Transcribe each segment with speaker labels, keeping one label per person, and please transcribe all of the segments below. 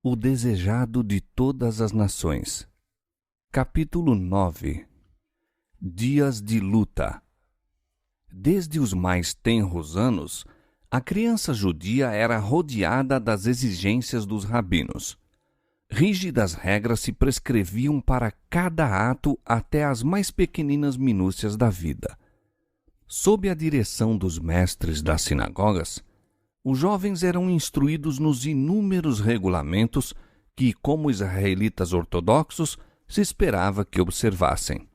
Speaker 1: O desejado de todas as nações. Capítulo 9. Dias de luta. Desde os mais tenros anos, a criança judia era rodeada das exigências dos rabinos. Rígidas regras se prescreviam para cada ato até as mais pequeninas minúcias da vida. Sob a direção dos mestres das sinagogas, os jovens eram instruídos nos inúmeros regulamentos que, como israelitas ortodoxos, se esperava que observassem.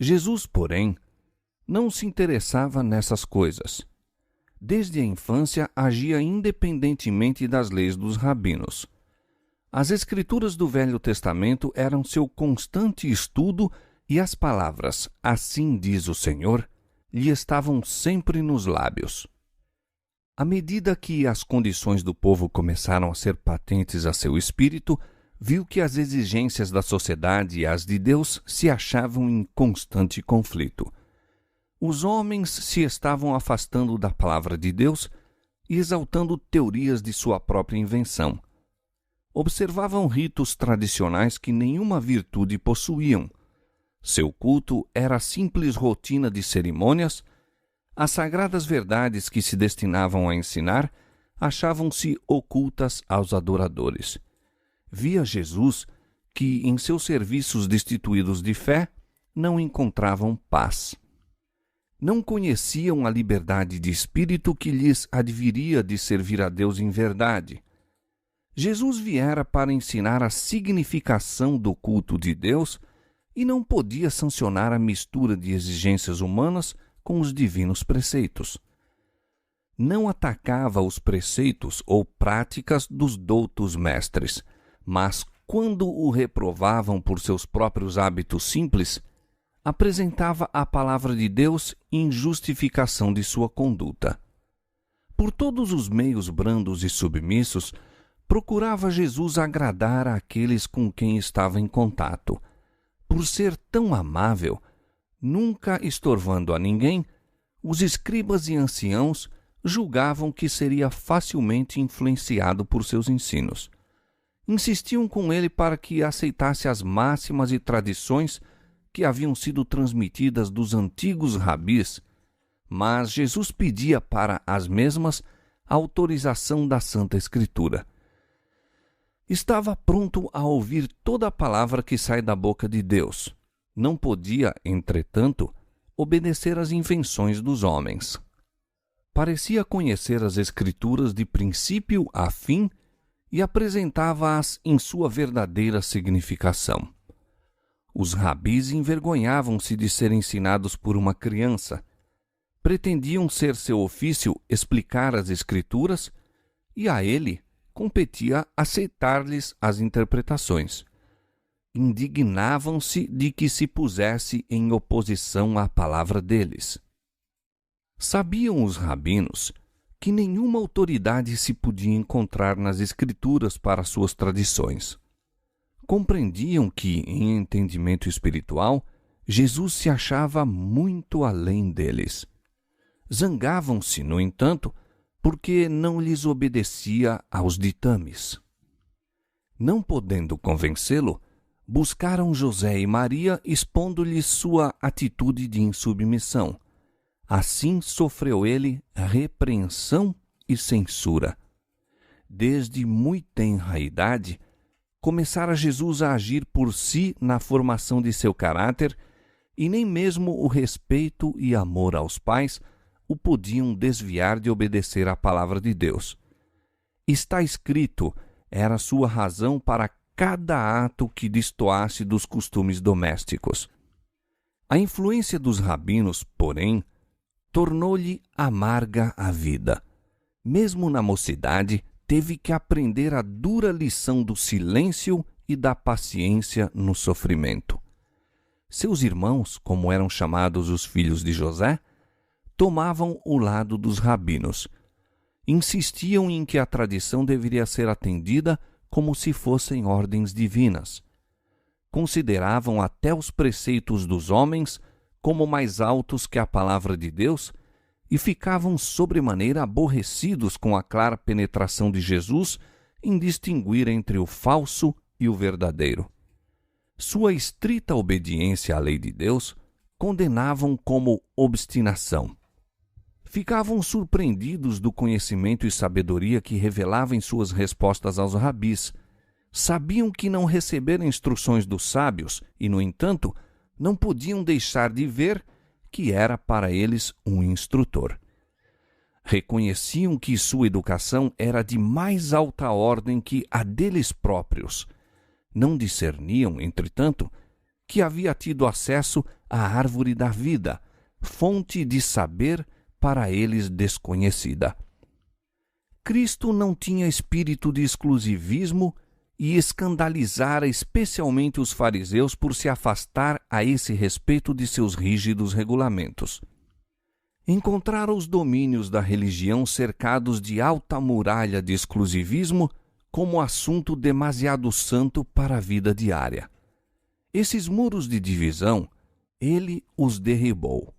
Speaker 1: Jesus, porém, não se interessava nessas coisas. Desde a infância agia independentemente das leis dos rabinos. As escrituras do Velho Testamento eram seu constante estudo e as palavras "Assim diz o Senhor" lhe estavam sempre nos lábios. À medida que as condições do povo começaram a ser patentes a seu espírito, viu que as exigências da sociedade e as de Deus se achavam em constante conflito. Os homens se estavam afastando da palavra de Deus e exaltando teorias de sua própria invenção. Observavam ritos tradicionais que nenhuma virtude possuíam. Seu culto era simples rotina de cerimônias. As sagradas verdades que se destinavam a ensinar achavam-se ocultas aos adoradores. Via Jesus que, em seus serviços destituídos de fé, não encontravam paz. Não conheciam a liberdade de espírito que lhes adviria de servir a Deus em verdade. Jesus viera para ensinar a significação do culto de Deus e não podia sancionar a mistura de exigências humanas com os divinos preceitos. Não atacava os preceitos ou práticas dos doutos mestres, mas, quando o reprovavam por seus próprios hábitos simples, apresentava a palavra de Deus em justificação de sua conduta. Por todos os meios brandos e submissos, procurava Jesus agradar àqueles com quem estava em contato. Por ser tão amável, nunca estorvando a ninguém, os escribas e anciãos julgavam que seria facilmente influenciado por seus ensinos. Insistiam com ele para que aceitasse as máximas e tradições que haviam sido transmitidas dos antigos rabis, mas Jesus pedia para as mesmas a autorização da Santa Escritura. Estava pronto a ouvir toda a palavra que sai da boca de Deus. Não podia, entretanto, obedecer às invenções dos homens. Parecia conhecer as Escrituras de princípio a fim e apresentava-as em sua verdadeira significação. Os rabis envergonhavam-se de ser ensinados por uma criança. Pretendiam ser seu ofício explicar as Escrituras e a ele competia aceitar-lhes as interpretações. Indignavam-se de que se pusesse em oposição à palavra deles. Sabiam os rabinos que nenhuma autoridade se podia encontrar nas Escrituras para suas tradições. Compreendiam que, em entendimento espiritual, Jesus se achava muito além deles. Zangavam-se, no entanto, porque não lhes obedecia aos ditames. Não podendo convencê-lo, buscaram José e Maria expondo-lhes sua atitude de insubmissão. Assim sofreu ele repreensão e censura. Desde muito tenra idade, começara Jesus a agir por si na formação de seu caráter e nem mesmo o respeito e amor aos pais o podiam desviar de obedecer à palavra de Deus. Está escrito, era sua razão para cada ato que destoasse dos costumes domésticos. A influência dos rabinos, porém, tornou-lhe amarga a vida. Mesmo na mocidade, teve que aprender a dura lição do silêncio e da paciência no sofrimento. Seus irmãos, como eram chamados os filhos de José, tomavam o lado dos rabinos. Insistiam em que a tradição deveria ser atendida como se fossem ordens divinas. Consideravam até os preceitos dos homens como mais altos que a palavra de Deus e ficavam sobremaneira aborrecidos com a clara penetração de Jesus em distinguir entre o falso e o verdadeiro. Sua estrita obediência à lei de Deus condenavam como obstinação. Ficavam surpreendidos do conhecimento e sabedoria que revelava em suas respostas aos rabis. Sabiam que não receberam instruções dos sábios e, no entanto, não podiam deixar de ver que era para eles um instrutor. Reconheciam que sua educação era de mais alta ordem que a deles próprios. Não discerniam, entretanto, que havia tido acesso à árvore da vida, fonte de saber para eles desconhecida. Cristo não tinha espírito de exclusivismo e escandalizara especialmente os fariseus por se afastar a esse respeito de seus rígidos regulamentos. Encontrara os domínios da religião cercados de alta muralha de exclusivismo como assunto demasiado santo para a vida diária. Esses muros de divisão, ele os derribou.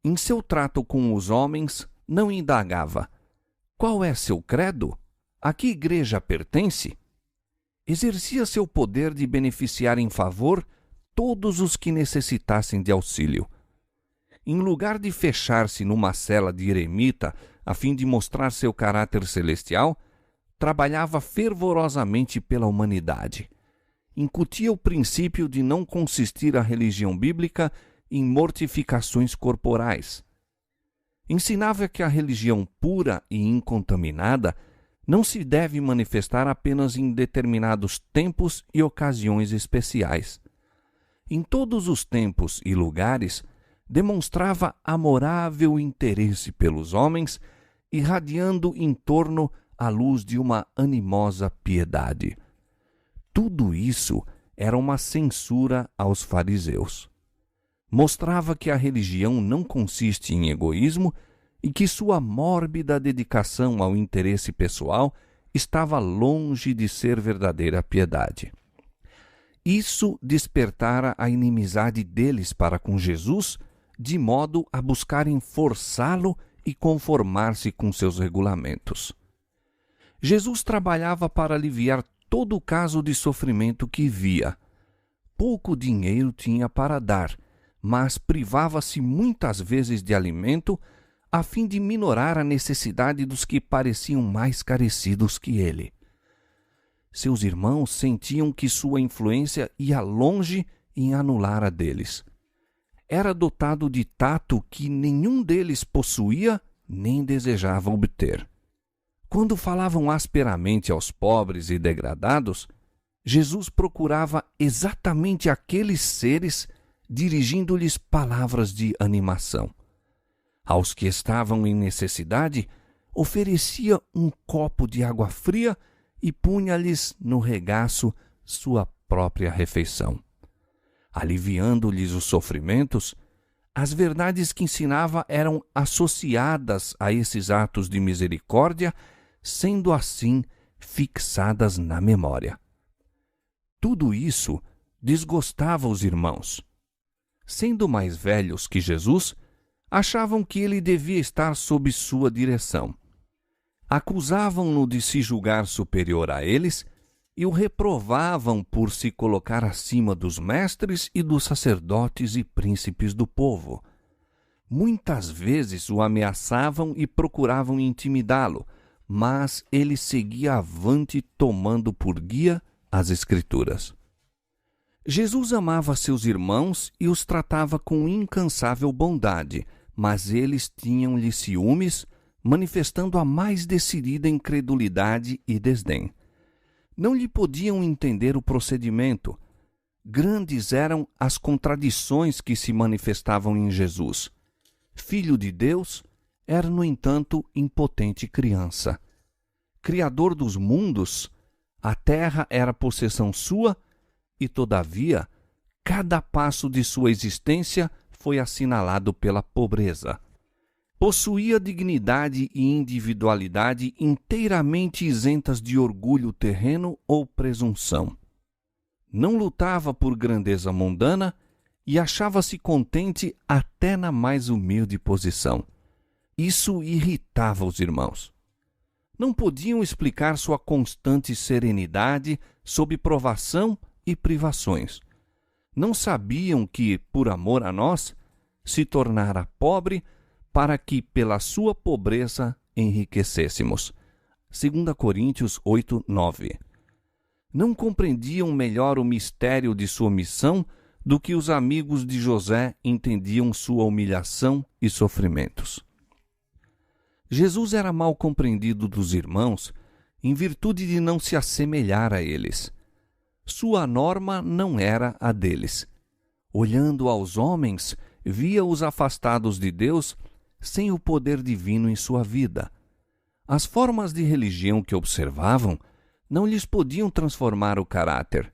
Speaker 1: Em seu trato com os homens, não indagava: qual é seu credo? A que igreja pertence? Exercia seu poder de beneficiar em favor todos os que necessitassem de auxílio. Em lugar de fechar-se numa cela de eremita a fim de mostrar seu caráter celestial, trabalhava fervorosamente pela humanidade. Incutia o princípio de não consistir a religião bíblica em mortificações corporais. Ensinava que a religião pura e incontaminada não se deve manifestar apenas em determinados tempos e ocasiões especiais. Em todos os tempos e lugares, demonstrava amorável interesse pelos homens, irradiando em torno a luz de uma animosa piedade. Tudo isso era uma censura aos fariseus. Mostrava que a religião não consiste em egoísmo e que sua mórbida dedicação ao interesse pessoal estava longe de ser verdadeira piedade. Isso despertara a inimizade deles para com Jesus, de modo a buscarem forçá-lo e conformar-se com seus regulamentos. Jesus trabalhava para aliviar todo o caso de sofrimento que via. Pouco dinheiro tinha para dar, mas privava-se muitas vezes de alimento a fim de minorar a necessidade dos que pareciam mais carecidos que ele. Seus irmãos sentiam que sua influência ia longe em anular a deles. Era dotado de tato que nenhum deles possuía nem desejava obter. Quando falavam asperamente aos pobres e degradados, Jesus procurava exatamente aqueles seres, dirigindo-lhes palavras de animação. Aos que estavam em necessidade, oferecia um copo de água fria e punha-lhes no regaço sua própria refeição. Aliviando-lhes os sofrimentos, as verdades que ensinava eram associadas a esses atos de misericórdia, sendo assim fixadas na memória. Tudo isso desgostava os irmãos. Sendo mais velhos que Jesus, achavam que ele devia estar sob sua direção. Acusavam-no de se julgar superior a eles e o reprovavam por se colocar acima dos mestres e dos sacerdotes e príncipes do povo. Muitas vezes o ameaçavam e procuravam intimidá-lo, mas ele seguia avante tomando por guia as Escrituras. Jesus amava seus irmãos e os tratava com incansável bondade, mas eles tinham-lhe ciúmes, manifestando a mais decidida incredulidade e desdém. Não lhe podiam entender o procedimento. Grandes eram as contradições que se manifestavam em Jesus. Filho de Deus, era, no entanto, impotente criança. Criador dos mundos, a terra era possessão sua, e, todavia, cada passo de sua existência foi assinalado pela pobreza. Possuía dignidade e individualidade inteiramente isentas de orgulho terreno ou presunção. Não lutava por grandeza mundana e achava-se contente até na mais humilde posição. Isso irritava os irmãos. Não podiam explicar sua constante serenidade sob provação e privações. Não sabiam que, por amor a nós, se tornara pobre para que, pela sua pobreza, enriquecêssemos. 2 Coríntios 8, 9. Não compreendiam melhor o mistério de sua missão do que os amigos de José entendiam sua humilhação e sofrimentos. Jesus era mal compreendido dos irmãos em virtude de não se assemelhar a eles. Sua norma não era a deles. Olhando aos homens, via-os afastados de Deus sem o poder divino em sua vida. As formas de religião que observavam não lhes podiam transformar o caráter.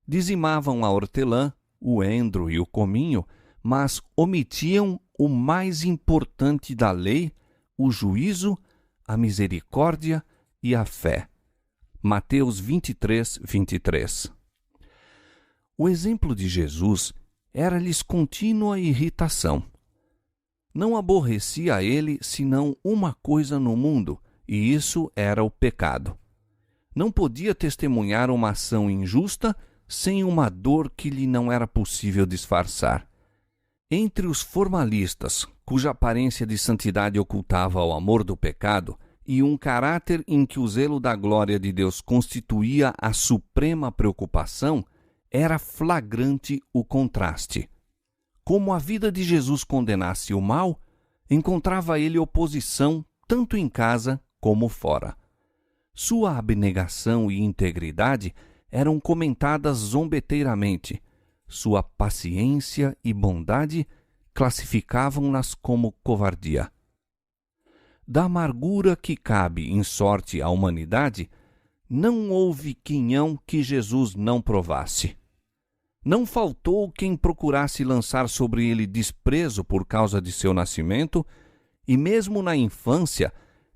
Speaker 1: Dizimavam a hortelã, o endro e o cominho, mas omitiam o mais importante da lei, o juízo, a misericórdia e a fé. Mateus 23, 23. O exemplo de Jesus era-lhes contínua irritação. Não aborrecia a ele senão uma coisa no mundo, e isso era o pecado. Não podia testemunhar uma ação injusta sem uma dor que lhe não era possível disfarçar. Entre os formalistas, cuja aparência de santidade ocultava o amor do pecado, e um caráter em que o zelo da glória de Deus constituía a suprema preocupação, era flagrante o contraste. Como a vida de Jesus condenasse o mal, encontrava ele oposição tanto em casa como fora. Sua abnegação e integridade eram comentadas zombeteiramente. Sua paciência e bondade classificavam-nas como covardia. Da amargura que cabe em sorte à humanidade, não houve quinhão que Jesus não provasse. Não faltou quem procurasse lançar sobre ele desprezo por causa de seu nascimento, e mesmo na infância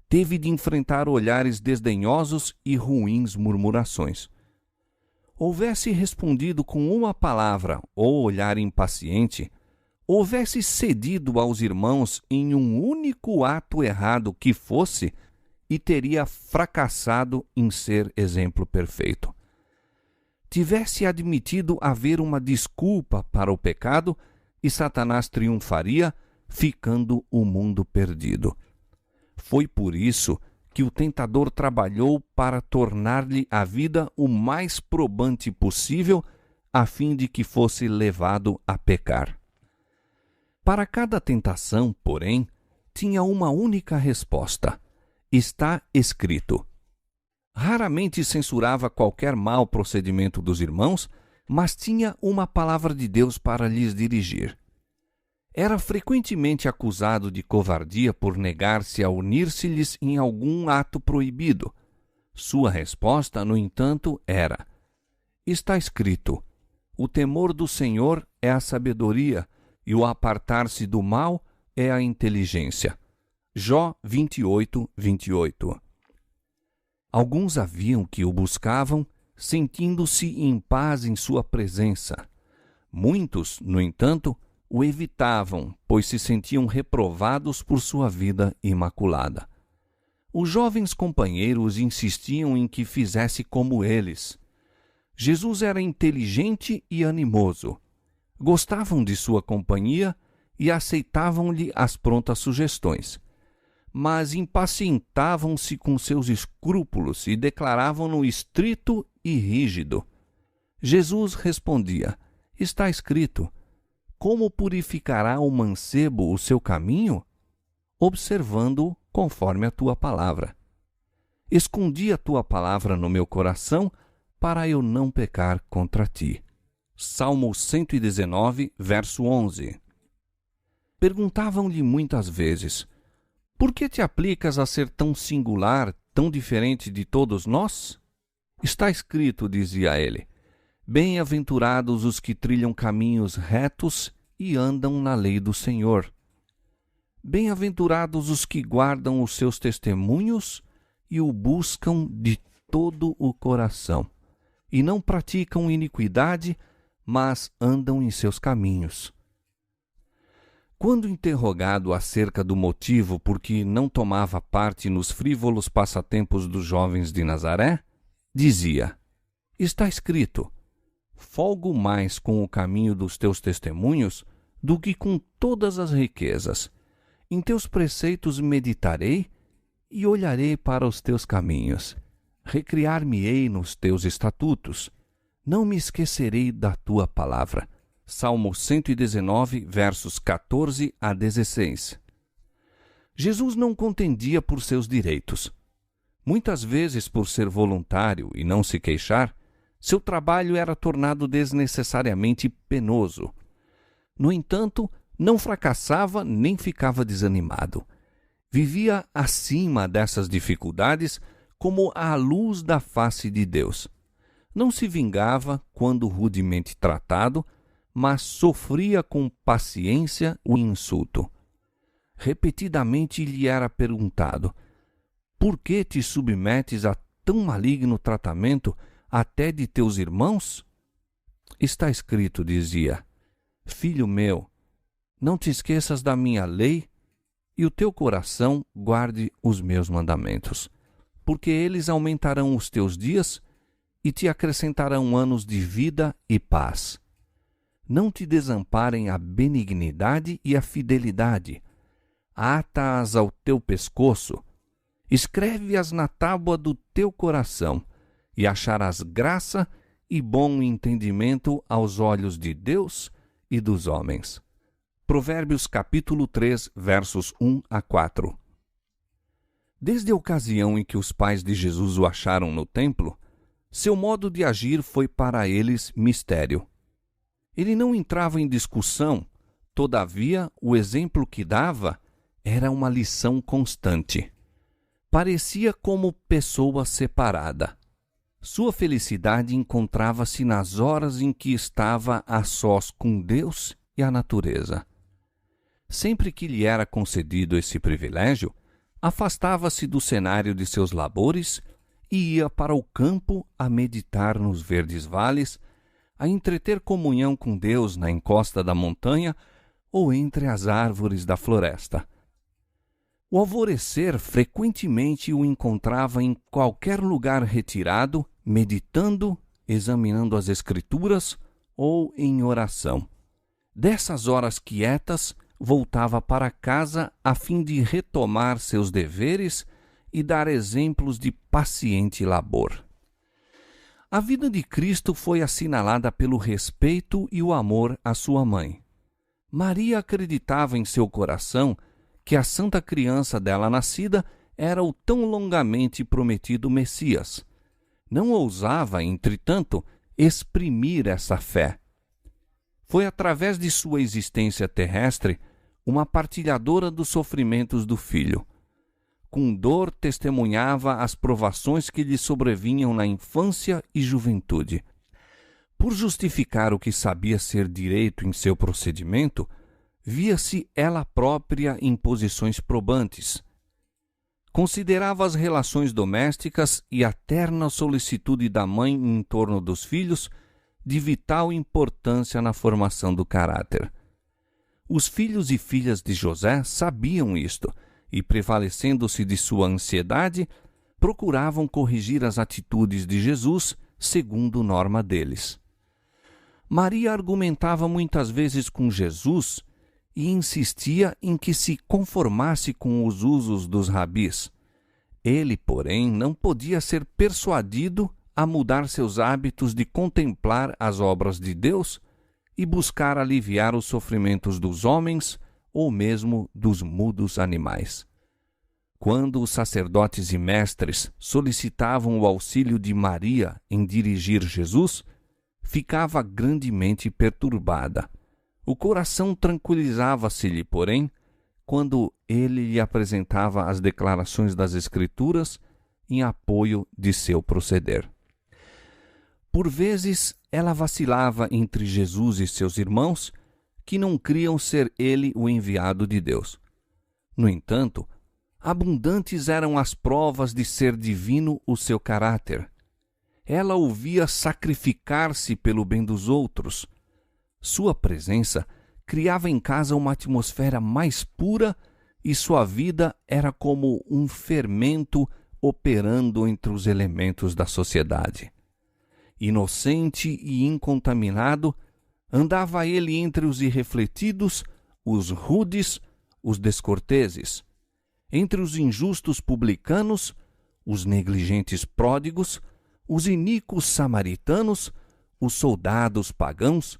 Speaker 1: teve de enfrentar olhares desdenhosos e ruins murmurações. Houvesse respondido com uma palavra ou olhar impaciente, houvesse cedido aos irmãos em um único ato errado que fosse, e teria fracassado em ser exemplo perfeito. Tivesse admitido haver uma desculpa para o pecado, e Satanás triunfaria, ficando o mundo perdido. Foi por isso que o tentador trabalhou para tornar-lhe a vida o mais probante possível, a fim de que fosse levado a pecar. Para cada tentação, porém, tinha uma única resposta: está escrito. Raramente censurava qualquer mau procedimento dos irmãos, mas tinha uma palavra de Deus para lhes dirigir. Era frequentemente acusado de covardia por negar-se a unir-se-lhes em algum ato proibido. Sua resposta, no entanto, era: está escrito, o temor do Senhor é a sabedoria, e o apartar-se do mal é a inteligência. Jó 28, 28. Alguns haviam que o buscavam, sentindo-se em paz em sua presença. Muitos, no entanto, o evitavam, pois se sentiam reprovados por sua vida imaculada. Os jovens companheiros insistiam em que fizesse como eles. Jesus era inteligente e animoso. Gostavam de sua companhia e aceitavam-lhe as prontas sugestões. Mas impacientavam-se com seus escrúpulos e declaravam-no estrito e rígido. Jesus respondia: está escrito, como purificará o mancebo o seu caminho? Observando-o conforme a tua palavra. Escondi a tua palavra no meu coração, para eu não pecar contra ti. Salmo 119, verso 11. Perguntavam-lhe muitas vezes: por que te aplicas a ser tão singular, tão diferente de todos nós? Está escrito, dizia ele, bem-aventurados os que trilham caminhos retos e andam na lei do Senhor. Bem-aventurados os que guardam os seus testemunhos e o buscam de todo o coração, e não praticam iniquidade, mas andam em seus caminhos. Quando interrogado acerca do motivo por que não tomava parte nos frívolos passatempos dos jovens de Nazaré, dizia: Está escrito: folgo mais com o caminho dos teus testemunhos do que com todas as riquezas. Em teus preceitos meditarei e olharei para os teus caminhos. Recriar-me-ei nos teus estatutos. Não me esquecerei da tua palavra. Salmo 119, versos 14 a 16. Jesus não contendia por seus direitos. Muitas vezes, por ser voluntário e não se queixar, seu trabalho era tornado desnecessariamente penoso. No entanto, não fracassava nem ficava desanimado. Vivia acima dessas dificuldades como a luz da face de Deus. Não se vingava quando rudemente tratado, mas sofria com paciência o insulto. Repetidamente lhe era perguntado: por que te submetes a tão maligno tratamento até de teus irmãos? Está escrito, dizia: Filho meu, não te esqueças da minha lei e o teu coração guarde os meus mandamentos, porque eles aumentarão os teus dias e te acrescentarão anos de vida e paz. Não te desamparem a benignidade e a fidelidade. Ata-as ao teu pescoço, escreve-as na tábua do teu coração, e acharás graça e bom entendimento aos olhos de Deus e dos homens. Provérbios capítulo 3, versos 1 a 4. Desde a ocasião em que os pais de Jesus o acharam no templo, seu modo de agir foi para eles mistério. Ele não entrava em discussão, todavia o exemplo que dava era uma lição constante. Parecia como pessoa separada. Sua felicidade encontrava-se nas horas em que estava a sós com Deus e a natureza. Sempre que lhe era concedido esse privilégio, afastava-se do cenário de seus labores e ia para o campo a meditar nos verdes vales, a entreter comunhão com Deus na encosta da montanha ou entre as árvores da floresta. O alvorecer frequentemente o encontrava em qualquer lugar retirado, meditando, examinando as Escrituras ou em oração. Dessas horas quietas, voltava para casa a fim de retomar seus deveres e dar exemplos de paciente labor. A vida de Cristo foi assinalada pelo respeito e o amor à sua mãe. Maria acreditava em seu coração que a santa criança dela nascida era o tão longamente prometido Messias. Não ousava, entretanto, exprimir essa fé. Foi através de sua existência terrestre uma partilhadora dos sofrimentos do Filho. Com dor testemunhava as provações que lhe sobrevinham na infância e juventude. Por justificar o que sabia ser direito em seu procedimento, via-se ela própria em posições probantes. Considerava as relações domésticas e a terna solicitude da mãe em torno dos filhos de vital importância na formação do caráter. Os filhos e filhas de José sabiam isto e, prevalecendo-se de sua ansiedade, procuravam corrigir as atitudes de Jesus segundo norma deles. Maria argumentava muitas vezes com Jesus e insistia em que se conformasse com os usos dos rabis. Ele, porém, não podia ser persuadido a mudar seus hábitos de contemplar as obras de Deus e buscar aliviar os sofrimentos dos homens ou mesmo dos mudos animais. Quando os sacerdotes e mestres solicitavam o auxílio de Maria em dirigir Jesus, ficava grandemente perturbada. O coração tranquilizava-se-lhe, porém, quando ele lhe apresentava as declarações das Escrituras em apoio de seu proceder. Por vezes, ela vacilava entre Jesus e seus irmãos, que não criam ser ele o enviado de Deus. No entanto, abundantes eram as provas de ser divino o seu caráter. Ela o via sacrificar-se pelo bem dos outros. Sua presença criava em casa uma atmosfera mais pura e sua vida era como um fermento operando entre os elementos da sociedade. Inocente e incontaminado, andava ele entre os irrefletidos, os rudes, os descorteses, entre os injustos publicanos, os negligentes pródigos, os iníquos samaritanos, os soldados pagãos,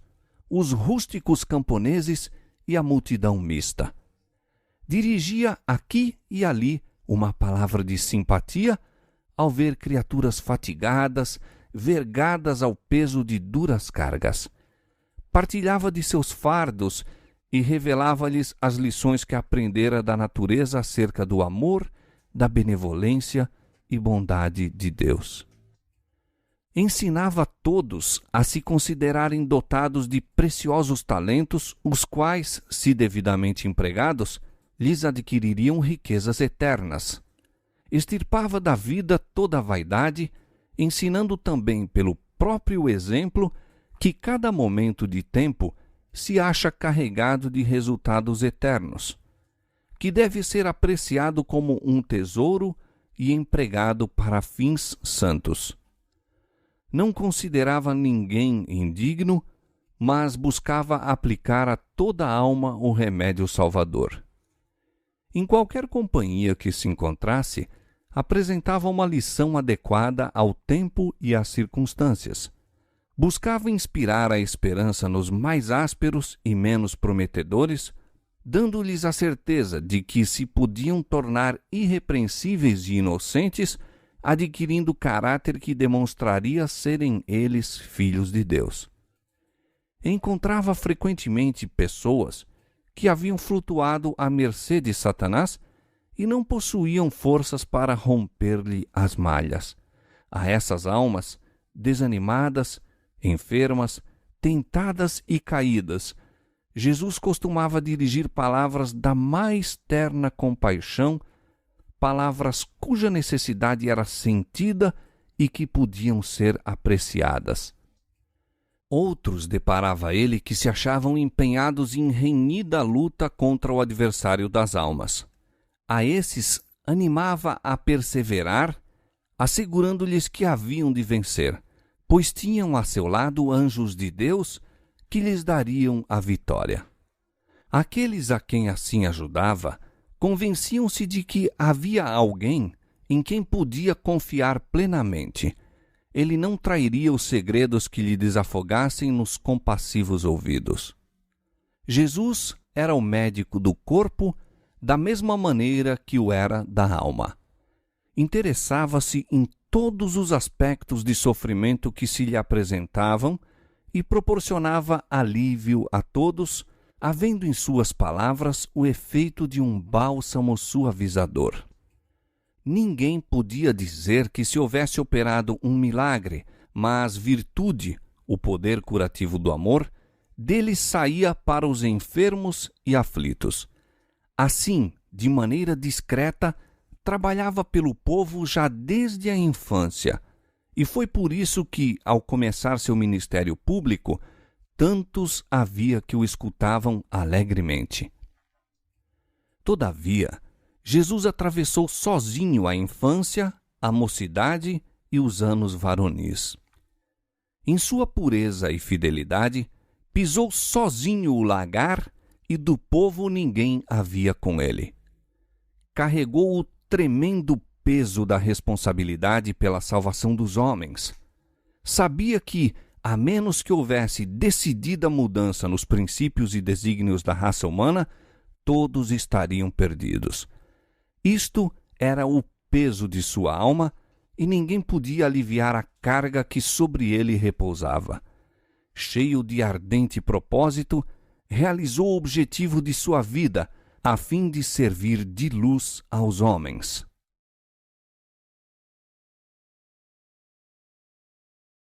Speaker 1: os rústicos camponeses e a multidão mista. Dirigia aqui e ali uma palavra de simpatia ao ver criaturas fatigadas, vergadas ao peso de duras cargas. Partilhava de seus fardos e revelava-lhes as lições que aprendera da natureza acerca do amor, da benevolência e bondade de Deus. Ensinava a todos a se considerarem dotados de preciosos talentos, os quais, se devidamente empregados, lhes adquiririam riquezas eternas. Extirpava da vida toda a vaidade, ensinando também pelo próprio exemplo que cada momento de tempo se acha carregado de resultados eternos, que deve ser apreciado como um tesouro e empregado para fins santos. Não considerava ninguém indigno, mas buscava aplicar a toda a alma o remédio salvador. Em qualquer companhia que se encontrasse, apresentava uma lição adequada ao tempo e às circunstâncias. Buscava inspirar a esperança nos mais ásperos e menos prometedores, dando-lhes a certeza de que se podiam tornar irrepreensíveis e inocentes, adquirindo caráter que demonstraria serem eles filhos de Deus. Encontrava frequentemente pessoas que haviam flutuado à mercê de Satanás e não possuíam forças para romper-lhe as malhas. A essas almas, desanimadas, enfermas, tentadas e caídas, Jesus costumava dirigir palavras da mais terna compaixão, palavras cuja necessidade era sentida e que podiam ser apreciadas. Outros deparava ele que se achavam empenhados em renhida luta contra o adversário das almas. A esses animava a perseverar, assegurando-lhes que haviam de vencer, pois tinham a seu lado anjos de Deus que lhes dariam a vitória. Aqueles a quem assim ajudava convenciam-se de que havia alguém em quem podia confiar plenamente. Ele não trairia os segredos que lhe desafogassem nos compassivos ouvidos. Jesus era o médico do corpo da mesma maneira que o era da alma. Interessava-se em todos os aspectos de sofrimento que se lhe apresentavam e proporcionava alívio a todos, havendo em suas palavras o efeito de um bálsamo suavizador. Ninguém podia dizer que se houvesse operado um milagre, mas virtude, o poder curativo do amor, dele saía para os enfermos e aflitos. Assim, de maneira discreta, trabalhava pelo povo já desde a infância, e foi por isso que, ao começar seu ministério público, tantos havia que o escutavam alegremente. Todavia, Jesus atravessou sozinho a infância, a mocidade e os anos varonis. Em sua pureza e fidelidade, pisou sozinho o lagar e do povo ninguém havia com ele. Carregou o tremendo peso da responsabilidade pela salvação dos homens. Sabia que, a menos que houvesse decidida mudança nos princípios e desígnios da raça humana, todos estariam perdidos. Isto era o peso de sua alma e ninguém podia aliviar a carga que sobre ele repousava. Cheio de ardente propósito, realizou o objetivo de sua vida, a fim de servir de luz aos homens.